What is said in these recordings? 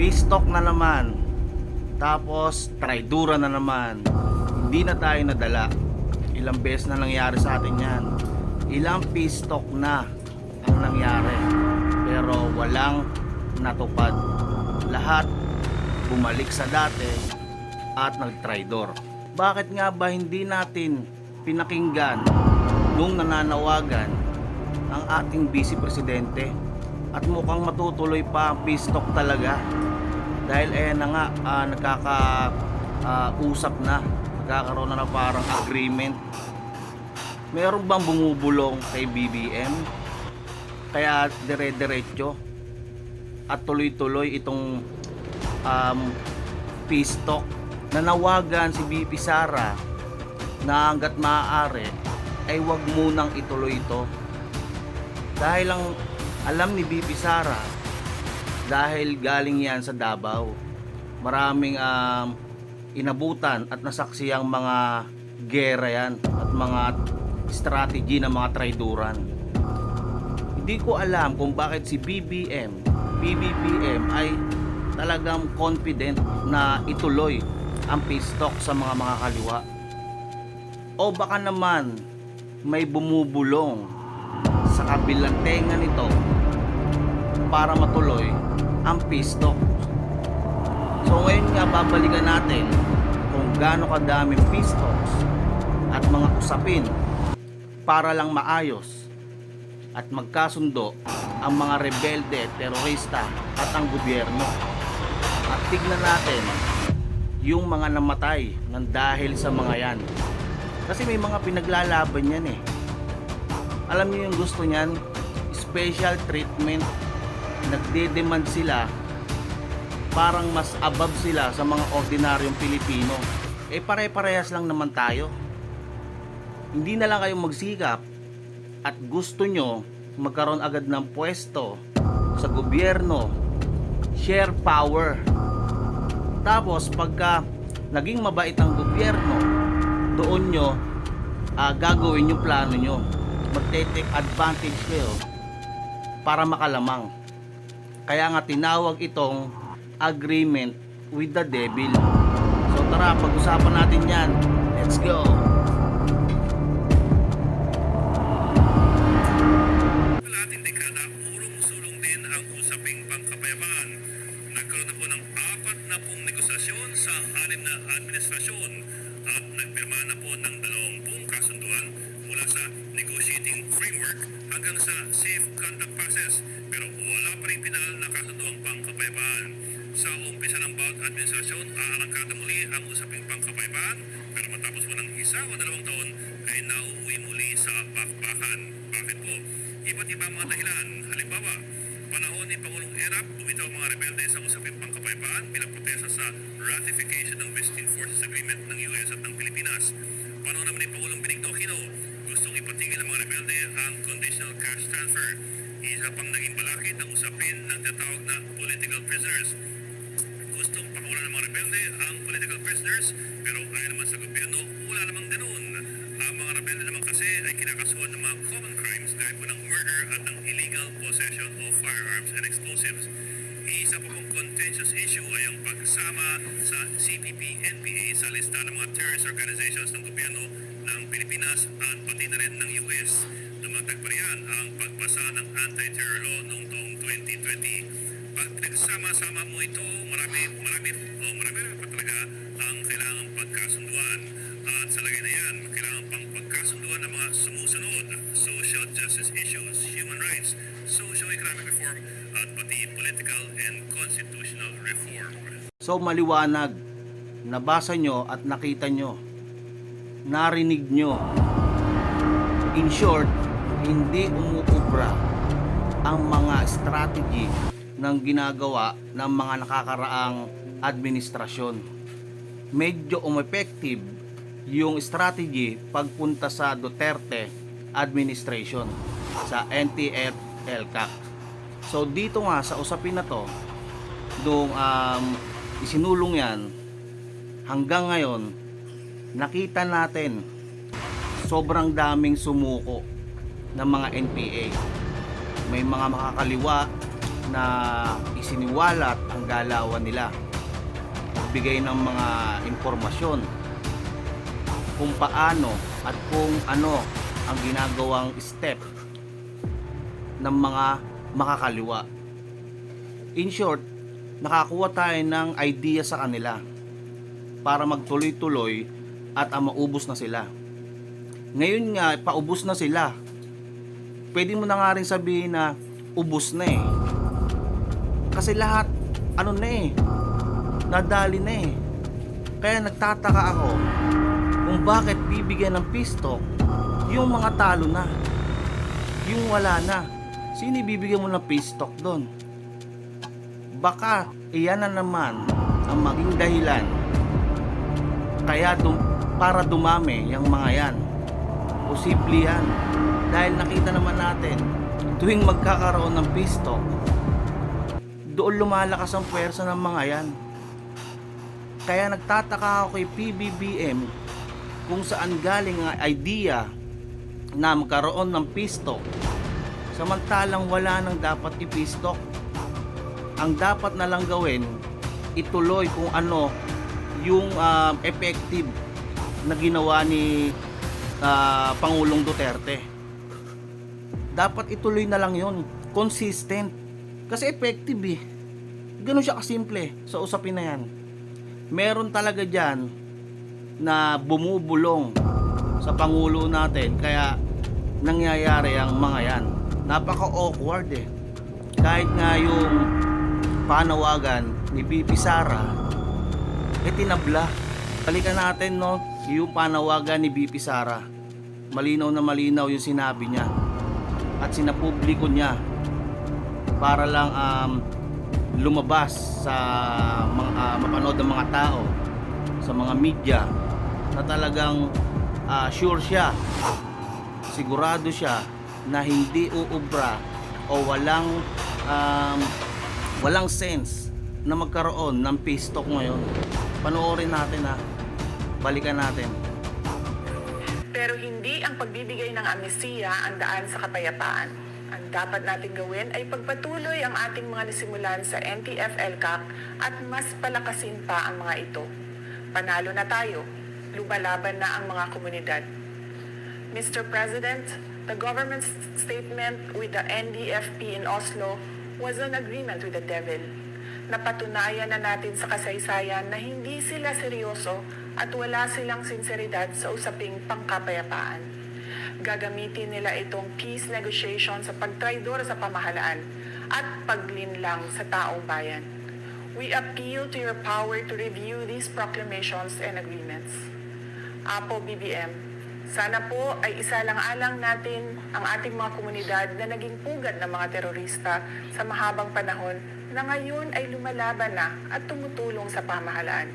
Peace talk na naman. Tapos traidura na naman. Hindi na tayo nadala. Ilang beses na nangyari sa atin yan. Ilang peace talk na ang nangyari, pero walang natupad. Lahat bumalik sa dati at nagtraidor. Bakit nga ba hindi natin pinakinggan nung nananawagan ang ating vice presidente? At mukhang matutuloy pa ang peace talk talaga. Dahil na nga, usap na. Nagkakaroon na parang agreement. Meron bang bumubulong kay BBM? Kaya dire-diretso at tuloy-tuloy itong peace talk. Nanawagan si BP Sara na hanggat maaari ay wag munang ituloy ito. Dahil ang alam ni BP Sara, dahil galing yan sa Davao, maraming inabutan at nasaksiyang mga gera yan at mga strategy ng mga traiduran. Hindi ko alam kung bakit si BBM ay talagang confident na ituloy ang peace talk sa mga kaliwa. O baka naman may bumubulong sa kabilang tenga nito para matuloy ang peace talk. So ngayon nga babalikan natin kung gaano kadaming peace talks at mga usapin para lang maayos at magkasundo ang mga rebelde, terorista at ang gobyerno. At tignan natin yung mga namatay ng dahil sa mga yan. Kasi may mga pinaglalaban yan eh. Alam niyo yung gusto niyan? Special treatment. Nagde-demand sila, parang mas above sila sa mga ordinaryong Pilipino. Pare-parehas lang naman tayo. Hindi na lang kayo magsikap at gusto nyo magkaroon agad ng pwesto sa gobyerno, share power. Tapos pagka naging mabait ang gobyerno, doon nyo gagawin yung plano nyo. Magte-take advantage kayo para makalamang. Kaya nga tinawag itong agreement with the devil. So tara, pag-usapan natin yan. Let's go! Kalahating dekada, urong-sulong din ang usaping pangkapayapaan. Nagkaroon na po ng 40 negosasyon sa 6 na administrasyon at nagpirma na po ng 20 kasunduan mula sa negotiating framework hanggang sa safe conduct process. Pero wala pa rin pinal na kasunduang pangkapayapaan. Sa umpisa ng bawat administrasyon, aarangkada muli ang usaping pangkapayapaan, pero matapos po ng 1 o 2 taon ay nauuwi muli sa bakbakan. Bakit po? Iba't iba mga dahilan. Halimbawa, panahon ni Pangulong Erap, bumitaw mga rebelde sa usaping pangkapayapaan bilang protesta sa ratification ng Visiting Forces Agreement ng US at ng Pilipinas. Panahon naman ni Pangulong Benigno Aquino, gustong ipatigil ng mga rebelde ang conditional cash transfer. Isa pang naging balakid ang usapin ng tatawag na political prisoners. Gustong pakawalan ng mga rebelde ang political prisoners, pero ayon naman sa gobyerno, wala namang ganun. Ang mga rebelde naman kasi ay kinakasuhan ng mga common crimes gaya po ng murder at ng illegal possession of firearms and explosives. Isa pa pong contentious issue ay ang pagsama sa CPP-NPA sa lista ng mga terrorist organizations ng gobyerno ng Pilipinas at pati na rin ng US. Dumatag pa riyan ang pagpasa ng anti-terror law noong taong 2020. Pag nagsama-sama mo ito, marami pa talaga ang kailangang pagkasunduan. At sa lagay na yan, kailangan pang pagkasunduan ng mga sumusunod: social justice issues, human rights, socio-economic reform, at pati political and constitutional reform. So maliwanag, nabasa nyo at nakita nyo, narinig nyo. In short, hindi umuubra ang mga strategy ng ginagawa ng mga nakakaraang administrasyon. Medyo umepective yung strategy pagpunta sa Duterte administration, sa NTF-ELCAC. So dito nga sa usapin na to, nung isinulong yan, hanggang ngayon nakita natin sobrang daming sumuko ng mga NPA. May mga makakaliwa na isiniwalat ang galawan nila. Nagbigay ng mga impormasyon kung paano at kung ano ang ginagawang step ng mga makakaliwa. In short, nakakuha tayo ng idea sa kanila para magtuloy-tuloy at maubos na sila. Ngayon nga, paubos na sila. Pwede mo na nga rin sabihin na ubos na eh. Kasi lahat, ano na eh, nadali na eh. Kaya nagtataka ako kung bakit bibigyan ng peace talk yung mga talo na, yung wala na. Sino bibigyan mo ng peace talk doon? Baka iyan na naman ang maging dahilan kaya para dumami yung mga yan. Posible yan. Dahil nakita naman natin, tuwing magkakaroon ng peace talk, doon lumalakas ang puwersa ng mga yan. Kaya nagtataka ako kay PBBM kung saan galing ang idea na magkaroon ng peace talk, samantalang wala nang dapat i-peace talk. Ang dapat na lang gawin, ituloy kung ano yung effective na ginawa ni Pangulong Duterte. Dapat ituloy na lang yun, consistent, kasi effective eh. Ganun siya kasimple sa usapin na yan. Meron talaga dyan na bumubulong sa Pangulo natin, kaya nangyayari ang mga yan. Napaka awkward eh. Kahit nga yung panawagan ni BP Sara tinabla. Balikan natin no, yung panawagan ni BP Sara. Malinaw na malinaw yung sinabi niya at sinapubliko niya para lang lumabas sa mapanood ng mga tao, sa mga media, na talagang sure siya, sigurado siya na hindi uubra o walang sense na magkaroon ng peace talk ngayon. Panoorin natin ha. Balikan natin. Pero hindi ang pagbibigay ng amnestiya ang daan sa kapayapaan. Ang dapat natin gawin ay pagpatuloy ang ating mga nasimulan sa NTF-ELCAC at mas palakasin pa ang mga ito. Panalo na tayo. Lumalaban na ang mga komunidad. Mr. President, the government's statement with the NDFP in Oslo was an agreement with the devil. Napatunayan na natin sa kasaysayan na hindi sila seryoso at wala silang sinseridad sa usaping pangkapayapaan. Gagamitin nila itong peace negotiation sa pagtraidor sa pamahalaan at paglinlang sa taong bayan. We appeal to your power to review these proclamations and agreements. Apo BBM, sana po ay isalang-alang natin ang ating mga komunidad na naging pugad ng mga terorista sa mahabang panahon na ngayon ay lumalaban na at tumutulong sa pamahalaan.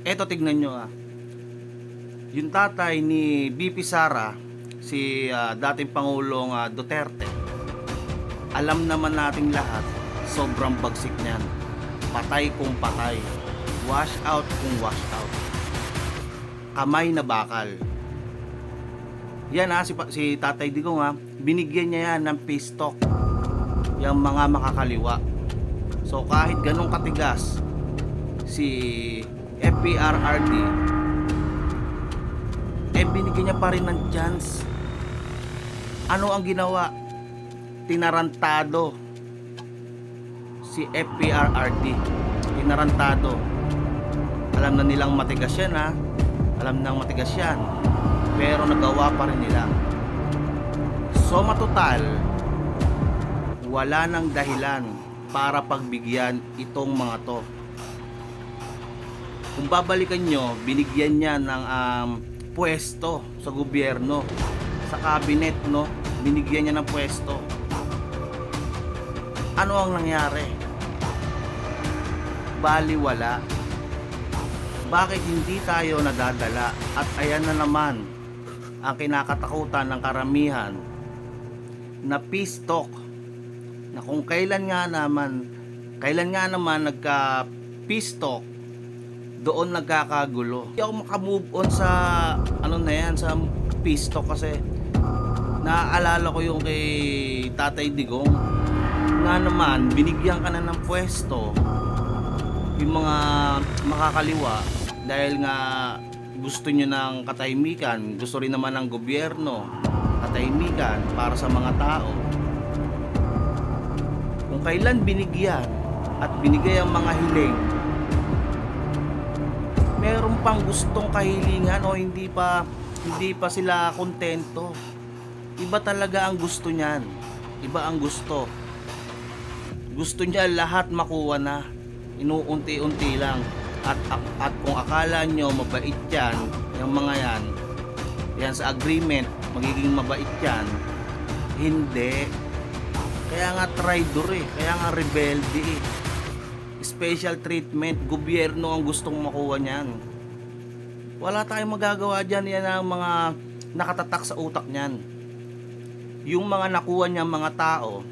Eto, tignan nyo ah. Yung tatay ni BP Sara, si dating Pangulong Duterte, alam naman nating lahat, sobrang bagsik niyan. Patay kung patay. Wash out kung wash out. Kamay na bakal. Yan si Tatay Digong binigyan niya yan ng peace talk, yung mga makakaliwa. So kahit ganong katigas si FPRRD, binigyan niya pa rin ng chance. Ano ang ginawa? Tinarantado si FPRRD. Tinarantado. Alam na nilang matigas yan alam nang matigas yan, pero nagawa pa rin nila. So matotal, wala nang dahilan para pagbigyan itong mga to. Kung babalikan nyo, binigyan niya ng pwesto sa gobyerno, sa cabinet, no? Binigyan niya ng pwesto. Ano ang nangyari? Baliwala. Bakit hindi tayo nadadala? At ayan na naman ang kinakatakutan ng karamihan, na peace talk, na kung kailan nga naman nagka peace talk, doon nagkakagulo. Hindi ako makamove on sa sa peace talk, kasi naaalala ko yung kay Tatay Digong nga naman binigyan ka na ng pwesto yung mga makakaliwa dahil nga gusto nyo ng katahimikan, gusto rin naman ng gobyerno katahimikan para sa mga tao. Kung kailan binigyan at binigay ang mga hiling, meron pang gustong kahilingan o hindi pa sila kontento. Iba talaga ang gusto niyan. Iba ang gusto. Gusto niya lahat makuha na. Inuunti-unti lang. At kung akala nyo mabait yan, yung mga yan sa agreement, magiging mabait yan, hindi. Kaya nga traitor kaya nga rebelde Special treatment, gobyerno ang gustong makuha niyan. Wala tayong magagawa dyan, yan ang mga nakatatak sa utak niyan. Yung mga nakuha niya mga tao,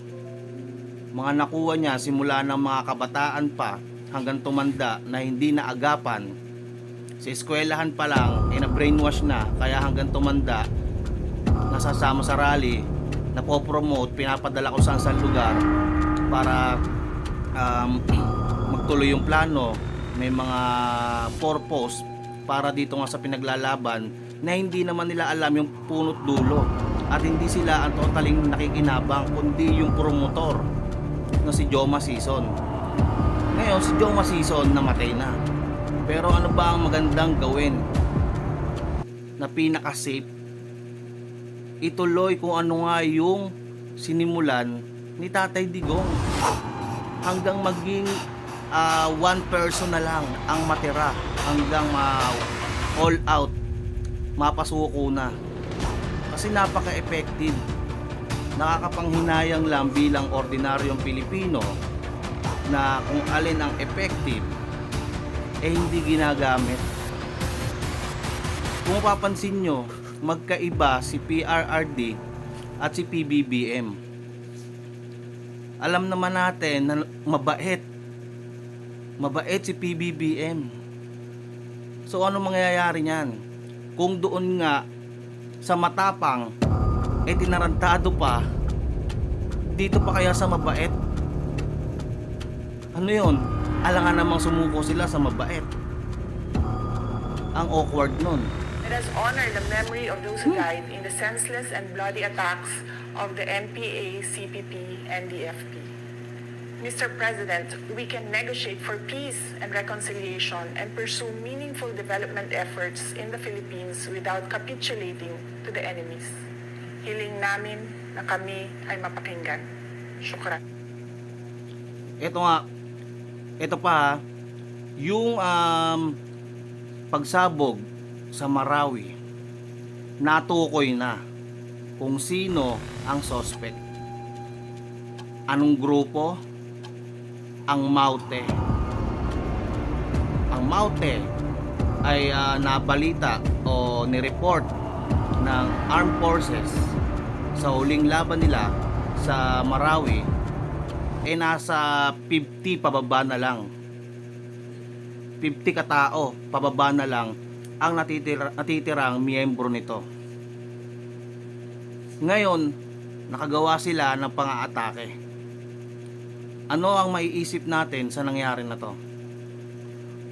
mga nakuha niya simula ng mga kabataan pa hanggang tumanda na hindi na agapan, sa eskwelahan pa lang na-brainwash na, kaya hanggang tumanda nasasama sa rally, napopromote, pinapadala kung saan lugar para magtuloy yung plano, may mga purpose para dito nga sa pinaglalaban na hindi naman nila alam yung punot dulo, at hindi sila ang totaling nakikinabang kundi yung promotor na si Joma Sison. Ngayon si Joma Sison namatay na, pero ano ba ang magandang gawin na pinaka-safe? Ituloy kung ano nga yung sinimulan ni Tatay Digong hanggang maging one person na lang ang matira, hanggang all out mapasuko na. Kasi napaka-effective. Nakakapanghinayang lang bilang ordinaryong Pilipino na kung alin ang effective hindi ginagamit. Kung papansin nyo, magkaiba si PRRD at si PBBM. Alam naman natin na mabait si PBBM. So ano mangyayari niyan? Kung doon nga sa matapang tinarantado pa, dito pa kaya sa mabait? Ano yun? Alangan namang sumuko sila sa mabait. Ang awkward nun. Let us honor the memory of those who died in the senseless and bloody attacks of the NPA, CPP, and DFP. Mr. President, we can negotiate for peace and reconciliation and pursue meaningful development efforts in the Philippines without capitulating to the enemies. Hiling namin na kami ay mapakinggan. Syukran. Ito pa, yung pagsabog sa Marawi, natukoy na kung sino ang suspect. Anong grupo? Ang Maute. Ang Maute ay nabalita o nireport ng armed forces sa huling laban nila sa Marawi nasa 50 pababa na lang. 50 katao pababa na lang ang natitirang miyembro nito. Ngayon, nakagawa sila ng pang-aatake. Ano ang maiisip natin sa nangyari na to?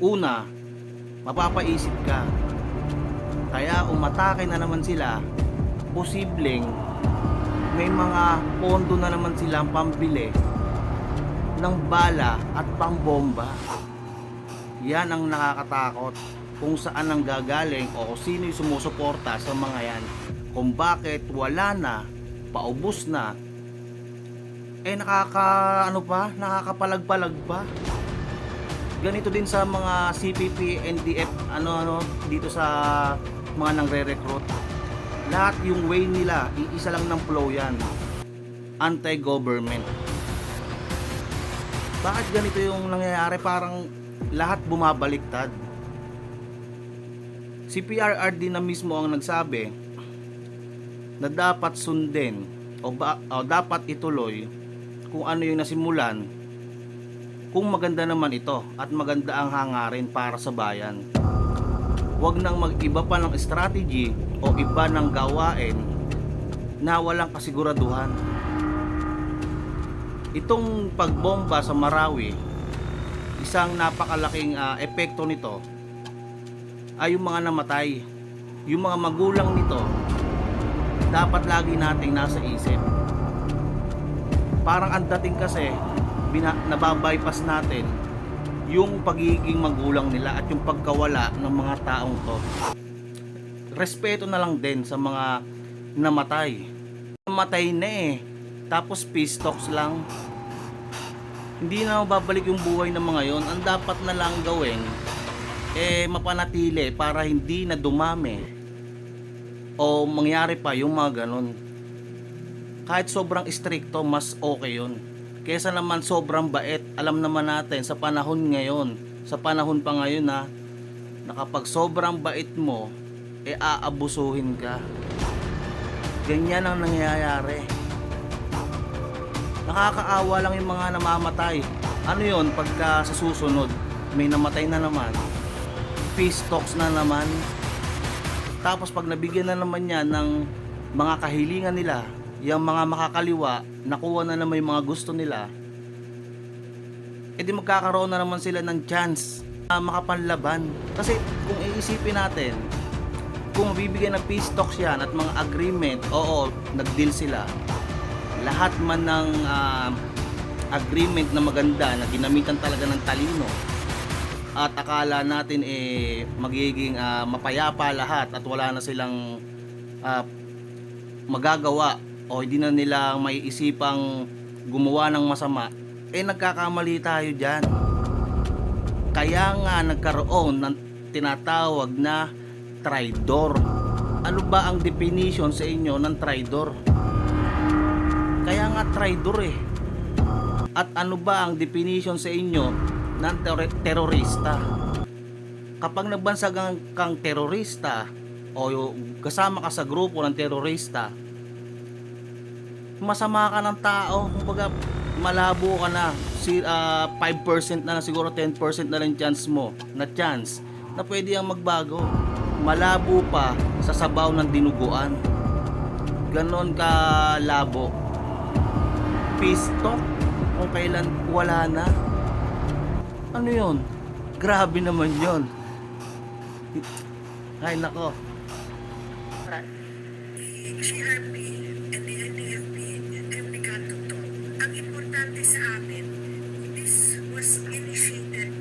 Una, mapapaisip ka. Kaya umatake na naman sila, posibleng may mga pondo na naman silang pambili ng bala at pambomba. Yan ang nakakatakot, kung saan ang gagaling o sino yung sumusuporta sa mga yan. Kung bakit wala na, paubos na, nakakapalag-palag pa. Ganito din sa mga CPP, NDF, dito sa mga nangre-recruit. Lahat yung way nila, iisa lang ng flow yan. Anti-government. Bakit ganito yung nangyayari? Parang lahat bumabaliktad. Si PRRD na mismo ang nagsabi na dapat sundin o dapat ituloy kung ano yung nasimulan, kung maganda naman ito at maganda ang hangarin para sa bayan. Huwag nang mag-iba pa ng strategy o iba ng gawain na walang kasiguraduhan. Itong pagbomba sa Marawi, isang napakalaking epekto nito ay yung mga namatay. Yung mga magulang nito, dapat lagi nating nasa isip. Parang ang dating kasi, nababypass natin yung pagiging magulang nila at yung pagkawala ng mga taong to. Respeto na lang din sa mga namatay. Namatay na eh. Tapos peace talks lang. Hindi na mababalik yung buhay ng mga yon. Ang dapat na lang gawin, mapanatili para hindi na dumami o mangyari pa yung mga ganon. Kahit sobrang stricto, mas okay yun kesa naman sobrang bait. Alam naman natin sa panahon ngayon, sa panahon pa ngayon na kapag sobrang bait mo, aabusuhin ka. Ganyan ang nangyayari. Nakakaawa lang yung mga namamatay. Ano yun, pagka sa susunod may namatay na naman, peace talks na naman. Tapos pag nabigyan na naman yan ng mga kahilingan nila, yung mga makakaliwa, nakuha na naman yung mga gusto nila, edi magkakaroon na naman sila ng chance na makapanlaban. Kasi kung iisipin natin, kung mabibigyan ng peace talks yan at mga agreement, oo, nag-deal sila. Lahat man ng agreement na maganda, na ginamitan talaga ng talino, at akala natin magiging mapayapa lahat at wala na silang magagawa o hindi na nila may isipang gumawa ng masama, nagkakamali tayo dyan. Kaya nga nagkaroon ng tinatawag na traidor. Ano ba ang definition sa inyo ng traidor? Kaya nga traidor eh. At ano ba ang definition sa inyo ng terorista? Kapag nagbansag kang terorista o kasama ka sa grupo ng terorista, masama ka ng tao. Kumbaga malabo ka na. 5% na siguro, 10% na lang chance mo na pwede ang magbago. Malabo pa sa sabaw ng dinuguan. Ganon ka labo. Peace talk kung kailan wala na. Ano yun? Grabe naman yun. Ay nako. CRP and the NDFP ay nagkatuto. Ang importante sa amin, this was initiated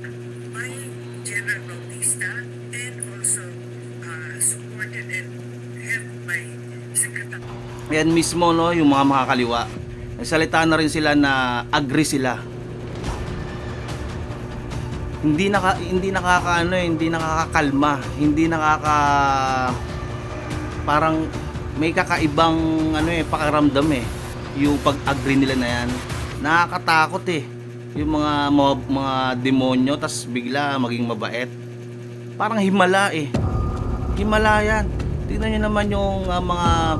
by General Bautista and also supported and helped by Secretary. Yan mismo no, yung mga makakaliwa. Nagsalita na rin sila na agree sila. Hindi nakakakalma, hindi parang may kakaibang pakiramdam yung pag-agree nila na yan. Nakakatakot yung mga demonyo tas bigla maging mabait. Parang himala Himala yan. Tingnan nyo naman yung mga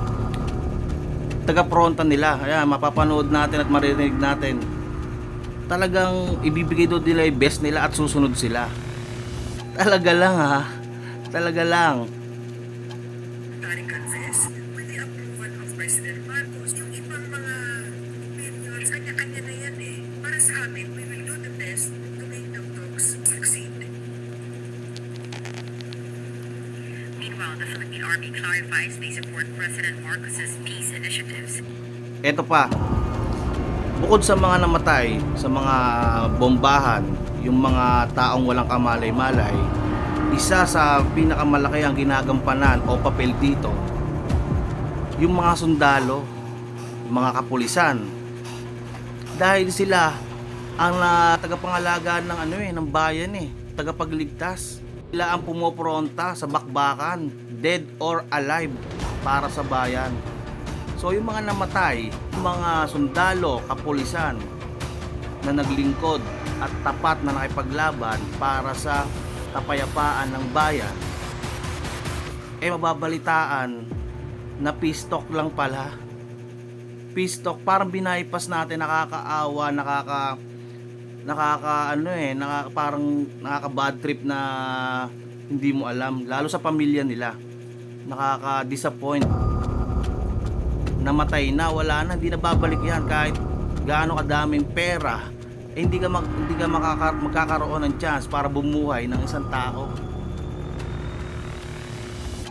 taga-fronta nila. Ayan, mapapanood natin at maririnig natin. Talagang ibibigay doon nila yung best nila at susunod sila. Talaga lang Talaga lang. Congress with the approval of President Marcos. Yung ibang mga opinions, kanya-kanya na yan Para sa amin, we will do the best to make the talks succeed. Meanwhile, the Philippine Army clarifies they support President Marcos's peace initiatives. Ito pa. Bukod sa mga namatay, sa mga bombahan, yung mga taong walang kamalay-malay, isa sa pinakamalaki ang ginagampanan o papel dito, yung mga sundalo, yung mga kapulisan. Dahil sila ang tagapangalaga ng bayan tagapagligtas. Sila ang pumopronta sa bakbakan, dead or alive, para sa bayan. So yung mga namatay, yung mga sundalo, kapulisan na naglingkod at tapat na nakipaglaban para sa kapayapaan ng bayan, mababalitaan na peace talk lang pala. Peace talk, parang binaypas natin, nakakaawa, parang nakaka-bad trip na hindi mo alam, lalo sa pamilya nila. Nakaka-disappoint. Namatay na, wala na, hindi na babalik yan kahit gaano kadaming pera, hindi ka magkakaroon ng chance para bumuhay ng isang tao.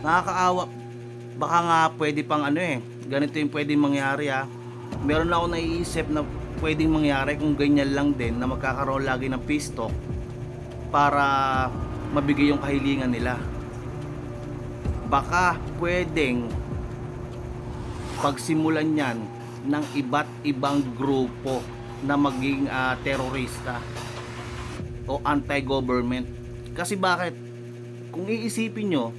Nakakaawa. Baka nga pwede pang ganito yung pwedeng mangyari Meron ako naiisip na pwedeng mangyari kung ganyan lang din, na magkakaroon lagi ng peace talk para mabigay yung kahilingan nila. Baka pwedeng pagsimulan yan ng iba't ibang grupo na maging terorista o anti-government. Kasi bakit? Kung iisipin nyo,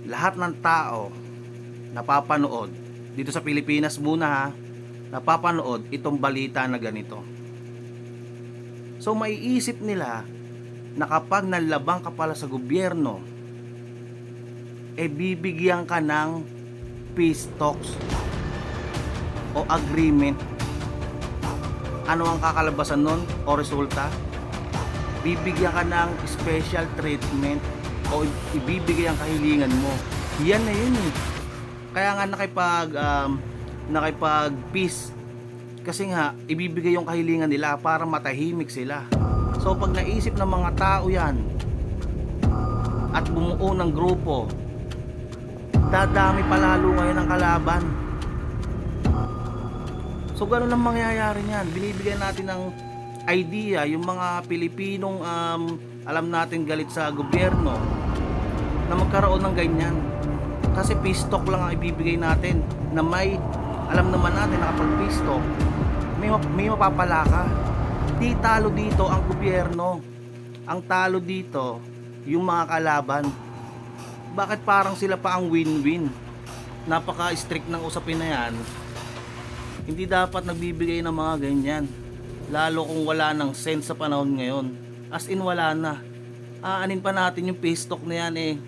lahat ng tao napapanood dito sa Pilipinas muna napapanood itong balita na ganito. So maiisip nila na kapag nalabang ka pala sa gobyerno, bibigyan ka ng peace talks o agreement. Ano ang kakalabasan nun o resulta? Bibigyan ka ng special treatment o ibibigay ang kahilingan mo. Yan na yun Kaya nga nakipag peace, kasi nga ibibigay yung kahilingan nila para matahimik sila. So pag naisip ng mga tao yan at bumuo ng grupo, dadami palalo ngayon ang kalaban. So ganun ang mangyayari niyan. Binibigyan natin ng idea yung mga Pilipinong alam natin galit sa gobyerno na magkaroon ng ganyan. Kasi peace talk lang ang ibibigay natin, na may alam naman natin na kapag peace talk may mapapala ka. Di talo dito ang gobyerno, ang talo dito yung mga kalaban. Bakit parang sila pa ang win-win? Napaka-strict ng usapin na yan. Hindi dapat nagbibigay ng mga ganyan, lalo kung wala ng sense sa panahon ngayon. As in wala na. Aanin pa natin yung peace talk na yan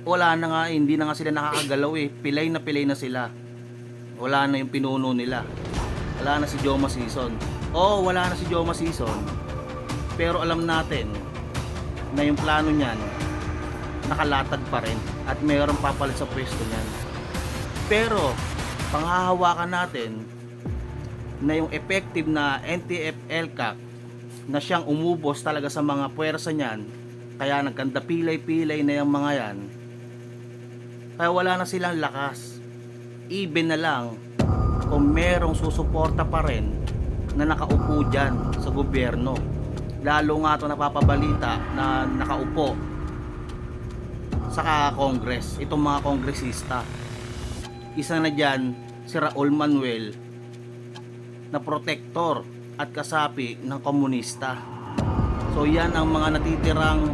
wala na nga hindi na nga sila nakakagalaw pilay na sila. Wala na yung pinuno nila. Wala na si Joma Sison. Wala na si Joma Sison, pero alam natin na yung plano niyan nakalatag pa rin at mayroong papalit sa pwesto niyan. Pero panghahawakan natin na yung effective na NTF-ELCAC na siyang umubos talaga sa mga puwersa niyan, kaya nagkanda pilay-pilay na yung mga yan. Kaya wala na silang lakas. Even na lang kung merong susuporta pa rin na nakaupo dyan sa gobyerno. Lalo nga ito napapabalita na nakaupo sa Congress, itong mga kongresista. Isa na dyan si Raul Manuel, na protektor at kasapi ng komunista. So yan ang mga natitirang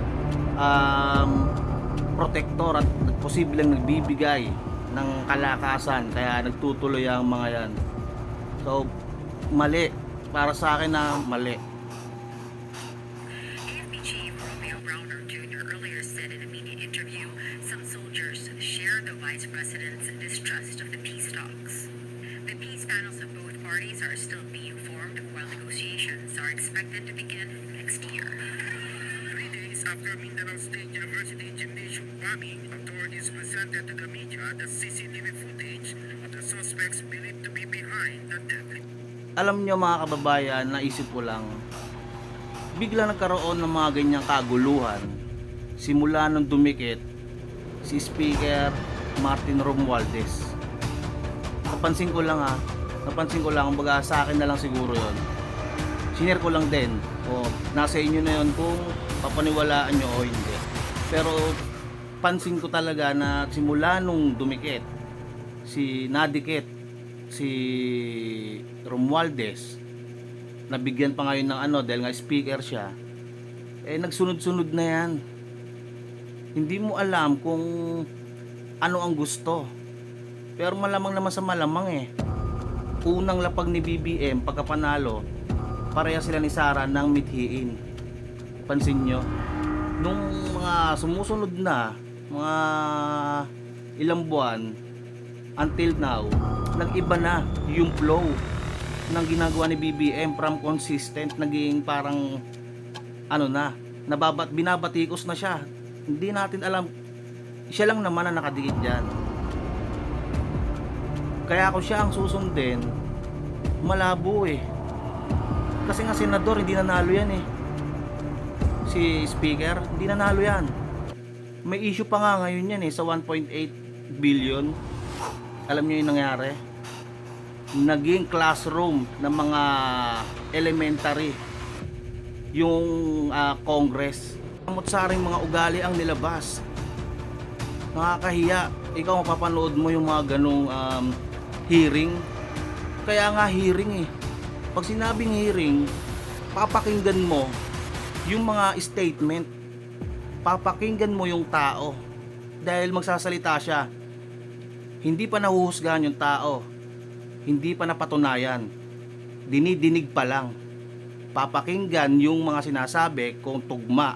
protektor at posibleng nagbibigay ng kalakasan, kaya nagtutuloy ang mga yan. So mali, para sa akin na mali. AFP Chief Romeo Browner Jr. earlier said in a media interview some soldiers share the Vice President's distrust of the peace talks. The peace panels of both parties are still being formed while negotiations are expected to begin next year. 3 days after Mindanao State University gymnasium bombing, authorities presented to the media the CCTV footage of the suspects believed to be behind the death. Alam nyo mga kababayan, naisip ko lang, bigla nagkaroon ng mga ganyang kaguluhan simula nung dumikit si Speaker Martin Romualdez. Napansin ko lang, baga sa akin na lang siguro yon. Sinare ko lang din, nasa inyo na yon kung papaniwalaan nyo o hindi. Pero pansin ko talaga na simula nung dumikit nadikit si Romualdez, nabigyan pa ngayon ng dahil nga speaker siya, nagsunod-sunod na yan. Hindi mo alam kung ano ang gusto, pero malamang naman sa malamang unang lapag ni BBM pagkapanalo, pareha sila ni Sara ng mithiin. Pansin nyo, nung mga sumusunod na mga ilang buwan until now, nag-iba na yung flow ng ginagawa ni BBM. From consistent, naging parang binabatikos na siya. Hindi natin alam, siya lang naman ang nakadikit dyan. Kaya kung siya ang susundin, malabo eh. Kasi nga senador, hindi nanalo yan eh. Si speaker, hindi nanalo yan. May issue pa nga ngayon yan eh, sa 1.8 billion. Alam niyo yung nangyari? Naging classroom ng mga elementary yung Congress. Samot-saring mga ugali ang nilabas. Nakakahiya. Ikaw mapapanood mo yung mga ganong hearing. Kaya nga hearing eh. Pag sinabing hearing, papakinggan mo yung mga statement. Papakinggan mo yung tao. Dahil magsasalita siya. Hindi pa nahuhusgahan yung tao. Hindi pa napatunayan. Dinidinig pa lang. Papakinggan yung mga sinasabi kung tugma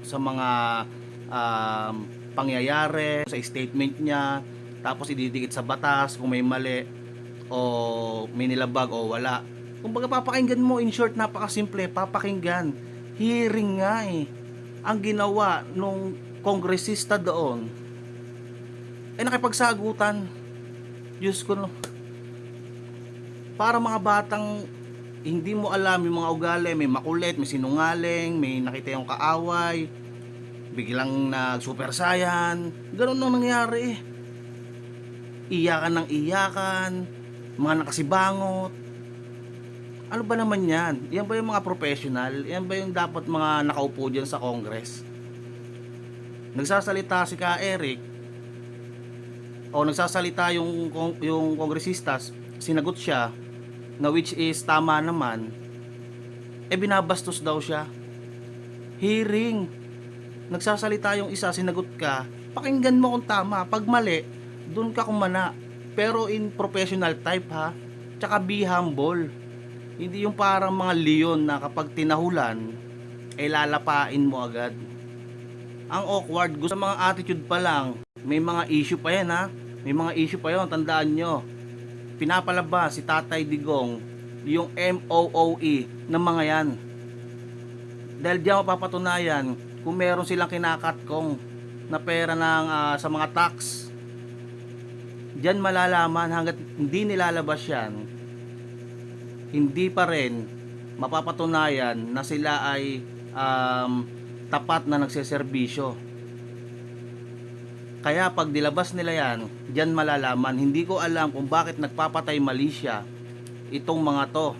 sa mga pangyayari, sa statement niya, tapos ididikit sa batas kung may mali o may nilabag o wala. Kumbaga papakinggan mo, in short, napakasimple, papakinggan. Hearing nga eh. Ang ginawa nung kongresista doon ay nakipagsagutan. Diyos ko no. Para mga batang hindi mo alam yung mga ugali, may makulit, may sinungaling, may nakita yung kaaway, biglang nag super saiyan, ganun ang nangyari. Iyakan ng iyakan, mga nakasibangot. Ano ba naman yan? Yan ba yung mga professional? Yan ba yung dapat mga nakaupo dyan sa Congress? Nagsasalita si Ka Eric, o nagsasalita yung kongresistas, sinagot siya, na which is tama naman, binabastos daw siya. Hearing, nagsasalita yung isa, sinagot ka, pakinggan mo kung tama. Pag mali, dun ka kumana. Pero in professional type ha. Tsaka be humble. Hindi yung parang mga leon na kapag tinahulan, lalapain mo agad. Ang awkward, gusto mga attitude pa lang, may mga issue pa yan ha. May mga issue pa yon, tandaan nyo. Pinapalabas si Tatay Digong yung MOOE ng mga yan. Dahil diyan mapapatunayan kung meron silang kinakatkong na pera ng, sa mga tax. Diyan malalaman hanggat hindi nilalabas yan, hindi pa rin mapapatunayan na sila ay tapat na nagseserbisyo. Kaya pag dilabas nila yan, diyan malalaman. Hindi ko alam kung bakit nagpapatay mali siya itong mga to.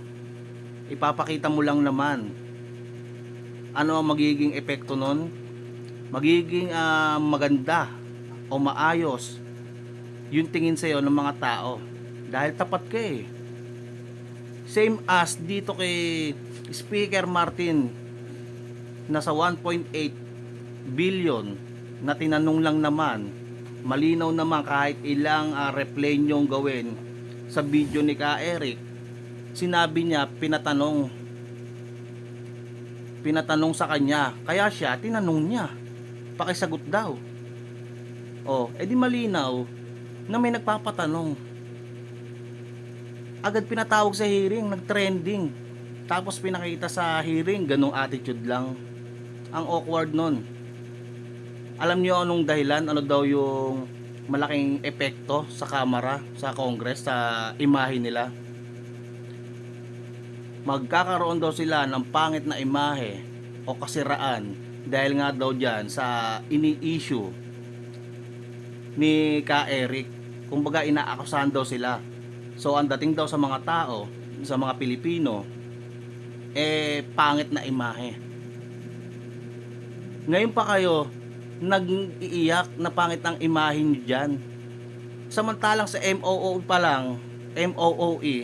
Ipapakita mo lang naman. Ano ang magiging epekto nun? Magiging maganda o maayos yung tingin sa'yo ng mga tao. Dahil tapat ka eh. Same as dito kay Speaker Martin na sa 1.8 billion na tinanong lang naman, malinaw naman kahit ilang replay nyong gawin sa video ni Ka Eric, sinabi niya, pinatanong sa kanya, kaya siya tinanong niya, pakisagot daw. Edi malinaw na may nagpapatanong. Agad pinatawag sa hearing, nagtrending, tapos pinakita sa hearing, ganong attitude lang. Ang awkward nun. Alam niyo anong dahilan? Ano daw yung malaking epekto sa kamera, sa Congress, sa imahe nila? Magkakaroon daw sila ng pangit na imahe o kasiraan dahil nga daw dyan sa ini-issue ni Ka Eric. Kumbaga inaakusahan daw sila. So ang dating daw sa mga tao, sa mga Pilipino, pangit na imahe. Ngayon pa kayo nag-iiyak na pangit ang imahe nyo dyan. Samantalang sa MOOE pa lang, MOOE,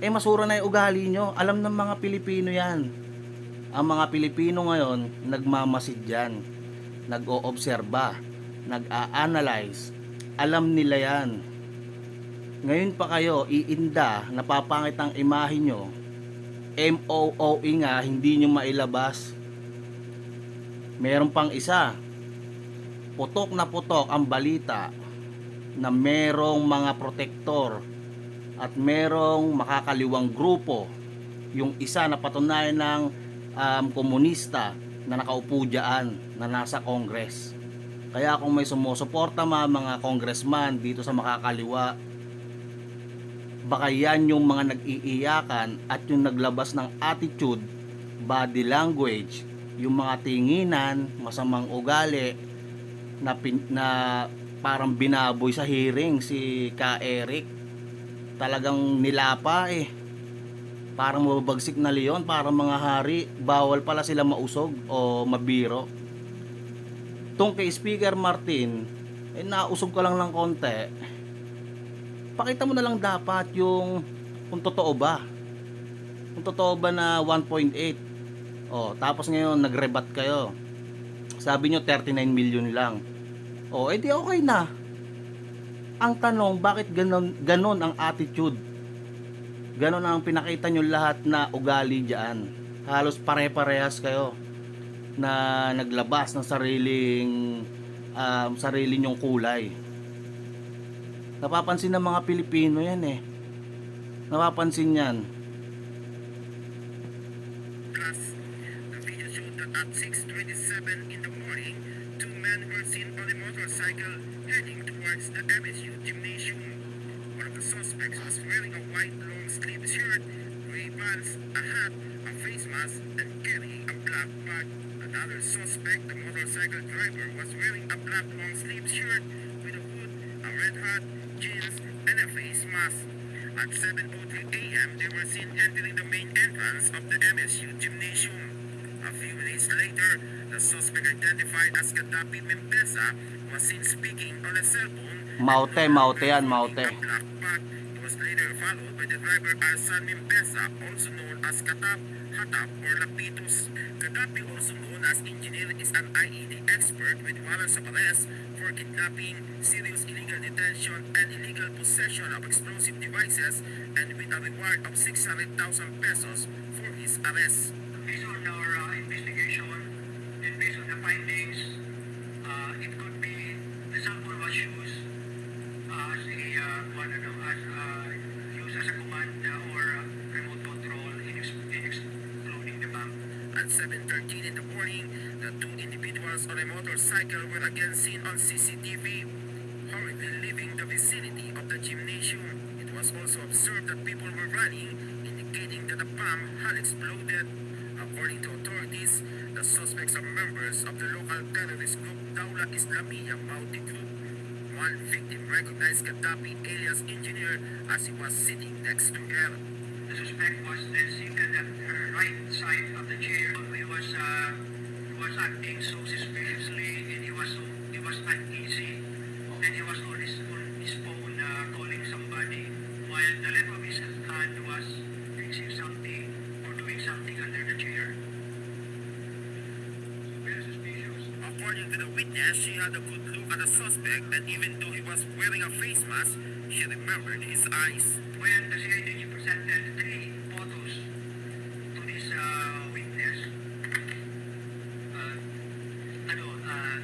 masura na yung ugali nyo. Alam ng mga Pilipino yan. Ang mga Pilipino ngayon, nagmamasid dyan. Nag-o-obserba, nag-a-analyze. Alam nila yan. Ngayon pa kayo, iinda, napapangit ang imahe nyo. MOOE nga, hindi nyo mailabas. Meron pang isa, putok na putok ang balita na merong mga protektor at merong makakaliwang grupo, yung isa na patunayan ng komunista na nakaupo dyan na nasa Congress. Kaya kung may sumusuporta mga congressman dito sa makakaliwa, baka yan yung mga nag-iiyakan at yung naglabas ng attitude, body language, yung mga tinginan, masamang ugali na parang binaboy sa hearing si Ka Eric. Talagang nilapa eh. Parang mababagsik na leon, parang mga hari, bawal pala sila mausog o mabiro. Tong kay Speaker Martin, nausog ka lang ng konti. Pakita mo na lang dapat yung kung totoo ba. Kung totoo ba na 1.8. Tapos ngayon nagrebat kayo. Sabi nyo 39 million lang. Edi okay na. Ang tanong, bakit ganon ang attitude? Ganon ang pinakita nyo lahat na ugali dyan. Halos pare-parehas kayo na naglabas ng sarili nyong kulay. Napapansin ng mga Pilipino yan eh. Napapansin yan. Plus, the video showed that at 6:27 in the morning, two men were seen on a motorcycle heading towards the MSU gymnasium. One of the suspects was wearing a white long-sleeve shirt, gray pants, a hat, a face mask, and carrying a black bag. Another suspect, the motorcycle driver, was wearing a black long-sleeve shirt with a hood, a red hat, jeans, and a face mask. At 7:03 a.m., they were seen entering the main entrance of the MSU gymnasium. A few minutes later, the suspect identified as Gaddafi Mempesa was seen speaking on a cell phone. Maute yan, maute. A black bag. He was later followed by the driver Arsan Mempesa, also known as Katap, Hatap, or Lapitus. Gaddafi, also known as Engineer, is an IED expert with warrants of arrest for kidnapping, serious illegal detention, and illegal possession of explosive devices, and with a reward of 600,000 pesos for his arrest. Based on our investigation and based on the findings, it could be the sample was used as used as a command or remote control in exploding the bomb. At 7:13 in the morning, the two individuals on a motorcycle were again seen on CCTV, hurriedly leaving the vicinity of the gymnasium. It was also observed that people were running, indicating that the bomb had exploded. According to authorities, the suspects are members of the local terrorist group Dawla Islamiyah Maute Group. One victim recognized Gaddafi alias Engineer as he was sitting next to her. The suspect was then seated at her right side of the chair. He was acting so suspiciously and he was uneasy and he was on his phone calling somebody while the left of his hand was fixing something or doing something under the chair. Very suspicious. According to the witness, she had a good look at the suspect, and even though he was wearing a face mask, she remembered his eyes. When the CIDG presented 3 photos to this witness,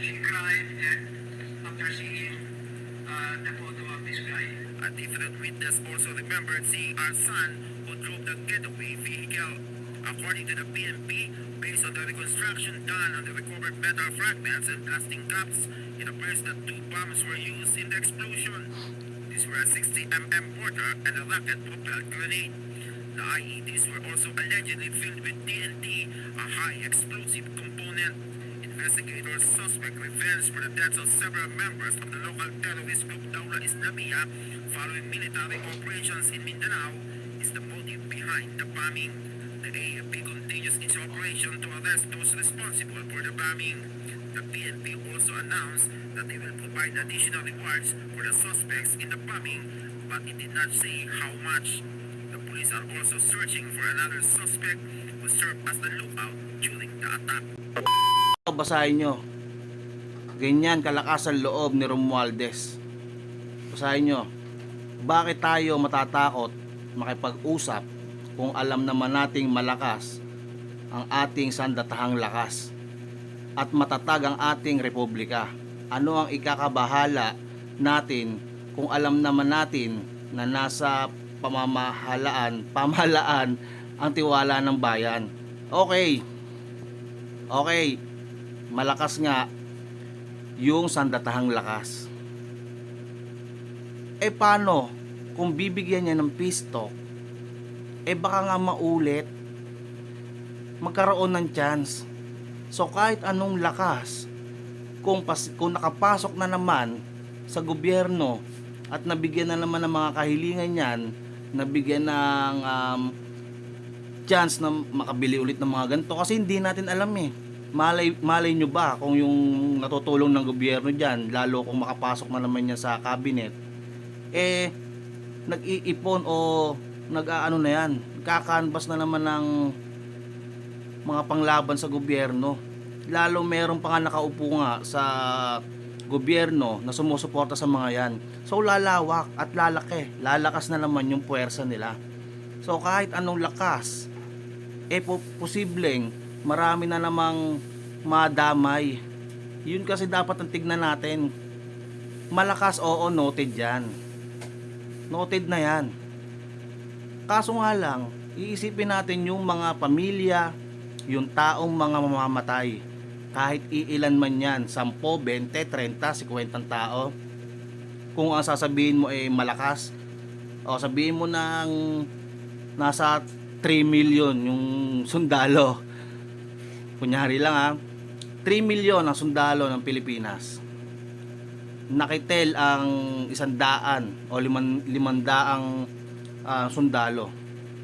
she cried and after seeing the photo of this guy. A different witness also remembered seeing our son who drove the getaway vehicle. According to the PNP, based on the reconstruction done on the recovered metal fragments and plastic cups, it appears that 2 bombs were used in the explosion. These were a 60mm mortar and a rocket-propelled grenade. The IEDs were also allegedly filled with TNT, a high explosive component. Investigators suspect revenge for the deaths of several members of the local terrorist group Dawla Islamiyah following military operations in Mindanao is the motive behind the bombing. The AFP continues its operation to arrest those responsible for the bombing. The PNP also announced that they will provide additional rewards for the suspects in the bombing, but it did not say how much. The police are also searching for another suspect who served as the lookout during the attack. Basahin nyo. Ganyan kalakas ang loob ni Romualdez. Basahin nyo. Bakit tayo matatakot makipag-usap kung alam naman nating malakas ang ating sandatahang lakas at matatag ang ating republika? Ano ang ikakabahala natin kung alam naman natin na nasa pamahalaan ang tiwala ng bayan? Okay, malakas nga yung sandatahang lakas. Paano kung bibigyan niya ng peace talk, baka nga maulit, magkaroon ng chance. So kahit anong lakas, kung nakapasok na naman sa gobyerno at nabigyan na naman ng mga kahilingan yan, nabigyan ng chance na makabili ulit ng mga ganito, kasi hindi natin alam malay nyo ba kung yung natutulong ng gobyerno dyan, lalo kung makapasok na naman niya sa cabinet, nag-iipon o nag-aano na yan, kakanvas na naman ng mga panglaban sa gobyerno. Lalo meron pa nga nakaupo nga sa gobyerno na sumusuporta sa mga yan. So lalawak at lalakas na naman yung puwersa nila. So kahit anong lakas, posibleng marami na namang madamay. Yun kasi dapat ang tignan natin. Malakas, oo, noted yan. Noted na yan. Kaso nga lang, iisipin natin yung mga pamilya, yung taong mga mamamatay. Kahit iilan man yan, 10, 20, 30, 50 tao. Kung ang sasabihin mo malakas, o sabihin mo ng nasa 3 million yung sundalo. Kunyari lang 3 million ang sundalo ng Pilipinas. Nakitel ang 100 o 500 sundalo.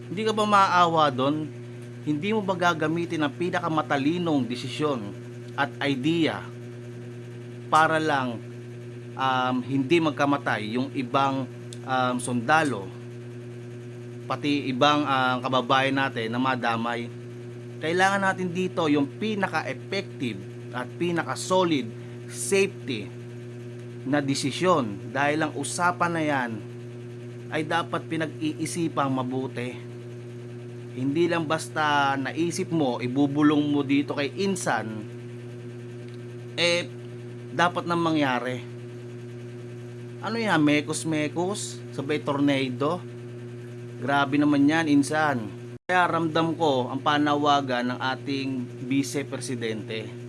Hindi ka ba maaawa doon? Hindi mo ba gagamitin ang pinakamatalinong desisyon at idea para lang hindi magkamatay yung ibang sundalo, pati ibang kababayan natin na madamay? Kailangan natin dito yung pinaka-effective at pinaka-solid safety na desisyon, dahil ang usapan na yan ay dapat pinag-iisipang mabuti. Hindi lang basta naisip mo, ibubulong mo dito kay Insan, dapat nang mangyari. Ano yan, mekos-mekos, sabay tornado? Grabe naman yan, Insan. Kaya ramdam ko ang panawagan ng ating vice-presidente.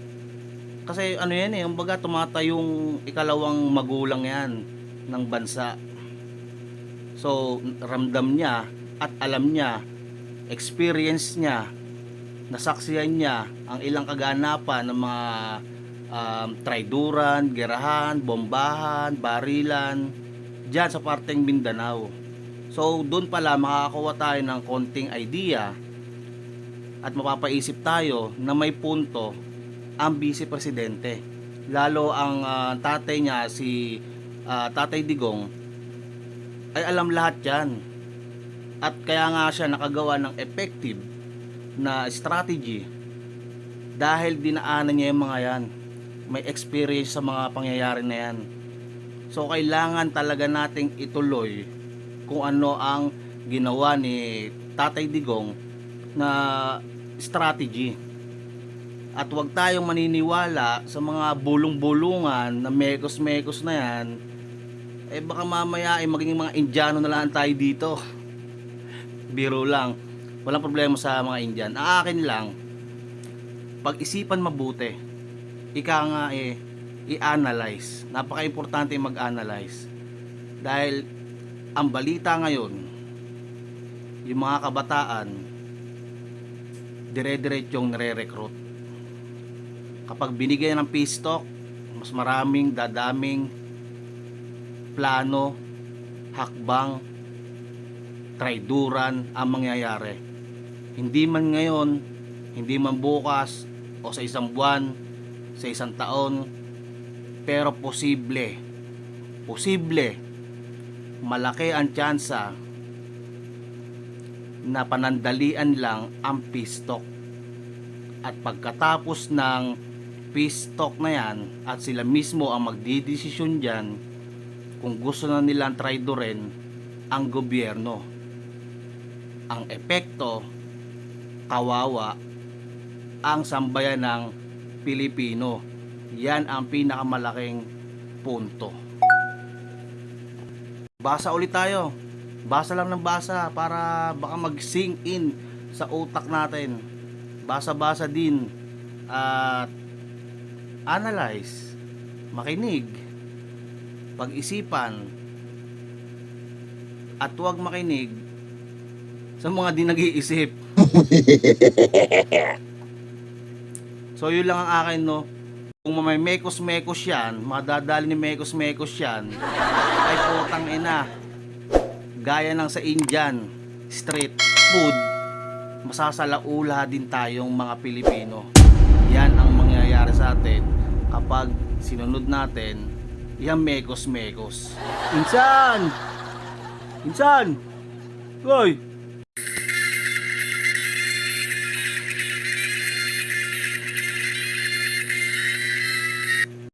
Kasi ano yan kumbaga tumatayong ikalawang magulang yan ng bansa. So ramdam niya at alam niya, experience niya, nasaksihan niya ang ilang kaganapan ng mga traiduran, gerahan, bombahan, barilan dyan sa parteng Mindanao. So doon pala makakakuha tayo ng konting idea at mapapaisip tayo na may punto ang vice-presidente. Lalo ang tatay niya, si Tatay Digong, ay alam lahat yan. At kaya nga siya nakagawa ng effective na strategy dahil dinaanan niya yung mga yan. May experience sa mga pangyayari na yan. So kailangan talaga nating ituloy kung ano ang ginawa ni Tatay Digong na strategy. At huwag tayong maniniwala sa mga bulong-bulungan na mekos-mekos na yan. Baka mamaya maging mga Indiano na lang tayo dito. Biro lang. Walang problema sa mga Indian. Ang akin lang, pag-isipan mabuti. Ika nga i-analyze. Napaka-importante mag-analyze. Dahil ang balita ngayon, yung mga kabataan, dire-diretsyong nare-recruit. Kapag binigyan ng peace talk, mas maraming dadaming plano, hakbang, traiduran ang mangyayari. Hindi man ngayon, hindi man bukas, o sa isang buwan, sa isang taon, pero posible, malaki ang tsansa na panandalian lang ang peace talk. At pagkatapos ng peace talk na yan, at sila mismo ang magdidesisyon dyan kung gusto na nilang traidorin ang gobyerno, ang epekto, kawawa ang sambayan ng Pilipino. Yan ang pinakamalaking punto. Basa ulit tayo. Basa lang ng basa para baka mag-sink in sa utak natin. Basa-basa din at analyze, makinig, pag-isipan, at huwag makinig sa mga di nag-iisip. So yun lang ang akin, no. Kung may mekos-mekos yan, madadali ni mekos-mekos yan, ay putang ina, gaya ng sa Indian street food, masasalaula din tayong mga Pilipino. Yan ang mangyayari sa atin kapag sinunod natin yung mekos-mekos. Insan! Insan! Hoy!